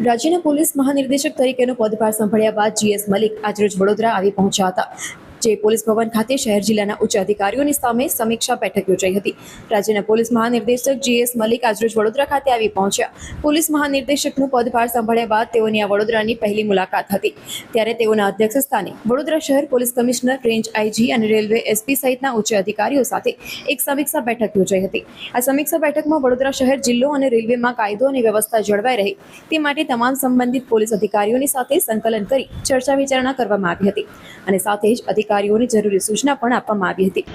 રાજ્યના પોલીસ મહાનિર્દેશક તરીકેનો પદભાર સંભાળ્યા બાદ GS મલિક આજરોજ વડોદરા આવી પહોંચ્યા હતા, જે પોલીસ ભવન ખાતે શહેર જિલ્લાના ઉચ્ચ અધિકારીઓની સામે સમીક્ષા બેઠક યોજાઈ હતી। રાજ્યના પોલીસ મહાનિર્દેશક GS મલિક આજરોજ વડોદરા ખાતે આવી પહોંચ્યા। પોલીસ મહાનિર્દેશકનો પદભાર સંભાળ્યા બાદ તેઓની આ વડોદરાની પહેલી મુલાકાત હતી, ત્યારે તેઓના અધ્યક્ષ સ્થાને વડોદરા શહેર પોલીસ કમિશનર, રેન્જ IG અને રેલવે SP સહિતના ઉચ્ચ અધિકારીઓ સાથે એક સમીક્ષા બેઠક યોજાઈ હતી। આ સમીક્ષા બેઠકમાં વડોદરા શહેર, જિલ્લો અને રેલવેમાં કાયદો અને વ્યવસ્થા જળવાઈ રહે તે માટે તમામ સંબંધિત પોલીસ અધિકારીઓની સાથે સંકલન કરી ચર્ચા વિચારણા કરવામાં આવી હતી અને સાથે જ અધિકારીઓને જરૂરી સૂચના પણ આપવામાં આવી હતી।